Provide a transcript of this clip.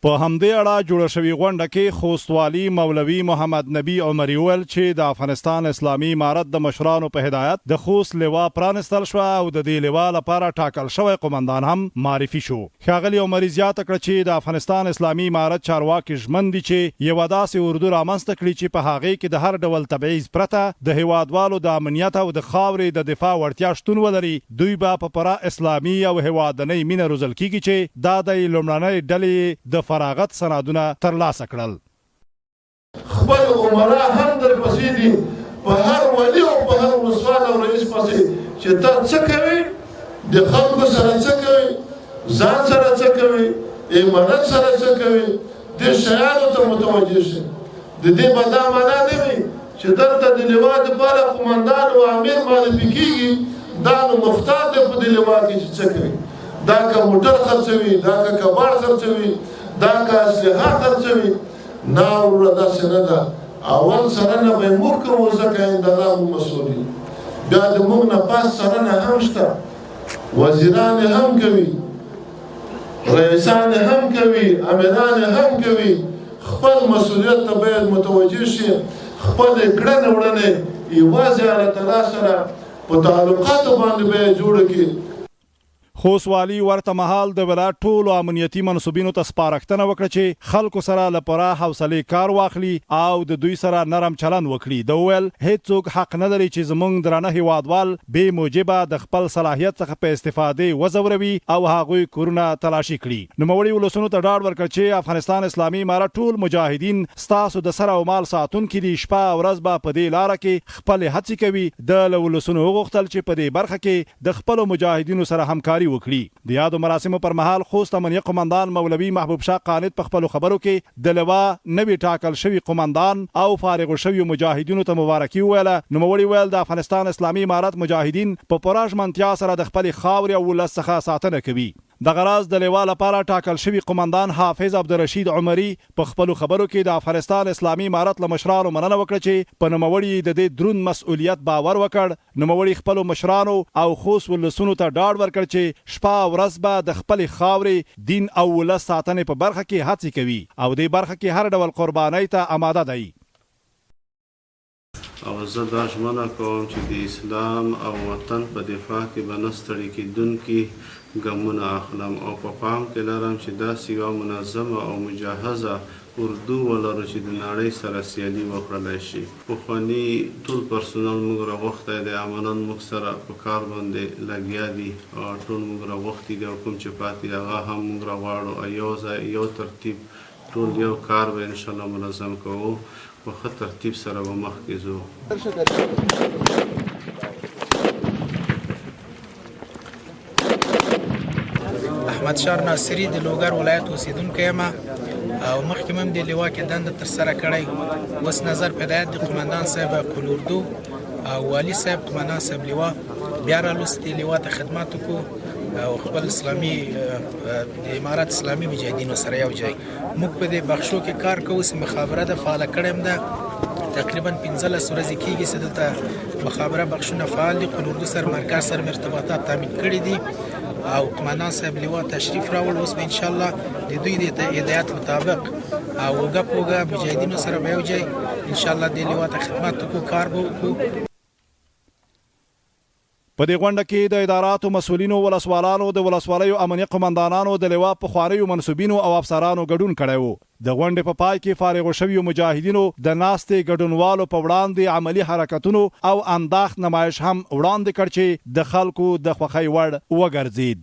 په همدې اړه جوړه شوې غونډه کې خوستوالي مولوي محمد نبی عمري ویل چې د افغانستان اسلامي امارت د مشرانو په هدایت د خوست لوا پرانستل شو او د دې لوا لپاره ټاکل شوی قومندان هم معرفي شو. ښاغلي عمري زیاته کړه چې د افغانستان اسلامي امارت چارواکي ژمن دي چې یوه داسې اردو رامنځته کړي چې په هغې کې د هر ډول تبعیض پرته د هیوادوالو د امنیت او د خاورې د دفاع وړتیا شتون ولري. دوی به په پوره اسلامي او هیوادنۍ مینه روزل کیږي چې دا د لومړنۍ ډلې د فراغت سندونه ترلاسه کړل. خپل عمرا هم در پسې دي په هر ولی او په هر ولسوال او رئیس پسې چې ته څه کوي، د خلکو سره څه کوي، ځان سره څه کوي، امارت سره څه کوي، دې شیانو ته متوجه شي. د دې به دا معنا نه وي چې دلته د لوا دپاره قومندان او امیر معرفي کېږي، دا نو مفتاد دی په دې لوا کې چې څه کوي. دا که موټر خرڅوي، دا که کباړ خرڅوي، دا که اسلحه خرڅوي، نه وروره داسې نه ده. اول څارنه به یې موږ کوو ځکه آینده مو مسؤل یو. بیا د موږ نه پاس څارنه هم شته، وزیران یې هم کوي، رئیسان یې هم کوي، امیران یې هم کوي. خپل مسؤلیت ته باید متوجه شي، خپلې کړنې وړنې یوازې الله تعالی سره په تعلقاتو باندې به یې جوړه کړي. خوستوالي ورته مهال د ولایت ټولو امنیتي منصوبینو ته سپارښتنه وکړه چې خلکو سره له پوره حوصلې کار واخلي او د دوی سره نرم چلند وکړي. د ویل هیڅوک حق نه لري چې زموږ درانه هیوادوال بې موجبه د خپل صلاحیت څخه په استفادې وځوروي او هغوی کورونه تلاشي کړي. نوموړي ولسونو ته ډاډ ورکړ چې افغانستان اسلامي امارت ټول مجاهدین ستاسو د سر او مال ساتونکي دي. شپه او ورځ به په دې لاره کې خپلې هڅې کوي. د ولسونو وغوښتل چې په دې برخه کې د خپلو مجاهدینو سره همکاري وکړي. د یادو مراسمو پر مهال خوست امنیه قومندان مولوي محبوب شاه قانت په خپلو خبرو کې د لوا نوي ټاکل شوي قومندان او فارغ شوي مجاهدینو ته مبارکي وویله. نوموړي ویل د افغانستان اسلامي امارت مجاهدین په پوره ژمنتیا سره د خپلې خاورې او ولس څخه ساتنه کوي. دغه راز د لوا لپاره ټاکل شوي قومندان حافظ عبدالرشید عمري په خپلو خبرو کې د افغانستان اسلامي امارت له مشرانو مننه وکړه چې په نوموړي د دې دروند مسؤلیت باور وکړ. نوموړي خپلو مشرانو او خوست ولسونو ته ډاډ ورکړ چې شپه او ورځ به د خپلې خاورې، دین او ولس ساتنې په برخه کې هڅې کوي او دې برخه کې هر ډول قربانۍ ته آماده دی. او زه دا ژمنه کوم چې د اسلام او وطن په دفاع کې به نه ستړي کېدونکي ګامونه اخلم او په پام کې لرم چې داسې یوه منظمه او مجهزه اردو ولرو چې د نړۍ سره سیالي وکړلی شي. پخواني ټول پرسونل موږ راغوښتی دی، عملاً موږ سره په کار باندې لګیا دي، ټول موږ راغوښتي دي او کوم چې پاتې هغه هم موږ راغواړو. یو ځای یو ترتیب ټول یو کار به انشاءالله منظم کوو، په ښه ترتیب سره به مخکې ځو. احمد شاه ناصري د لوګر ولایت اوسیدونکی یم او مخکې هم د لوا کې دنده ترسره کړی. اوس نظر په هدایت د قومندان صاحب کل اردو او والي صاحب قومندان صاحب لوا بیا رالوستي لوا ته خدمات وکړو او خپل اسلامي د امارت اسلامي مجاهدینو سره یو ځای موږ په دې بخشو کې کار کوو. چې مخابره د فعاله کړې یم ده تقریبا 15 ورځې کېږي چې دلته مخابره بخشونه فعال دي. کل اردو سره مرکز سره ارتباطات تامین کړي دي او قومندان صاحب لوا تشریف راوړ. اوس به انشاءالله د دوی د هدایت مطابق او اوږه په اوږه مجاهدینو سره به یو ځای انشاءالله د لوا ته خدمت وکړو، کار به وکړو. په دې غونډه کې د اداراتو مسؤلینو، ولسوالانو، د ولسوالیو امنیه قومندانانو، د لوا پخوانیو منصوبینو او افسرانو ګډون کړی و. د غونډې په پای کې فارغ شویو مجاهدینو د ناستې ګډونوالو په وړاندې عملی حرکتونو او انداخت نمایش هم وړاندې کړ چې د خلکو د خوښۍ وړ وګرځید.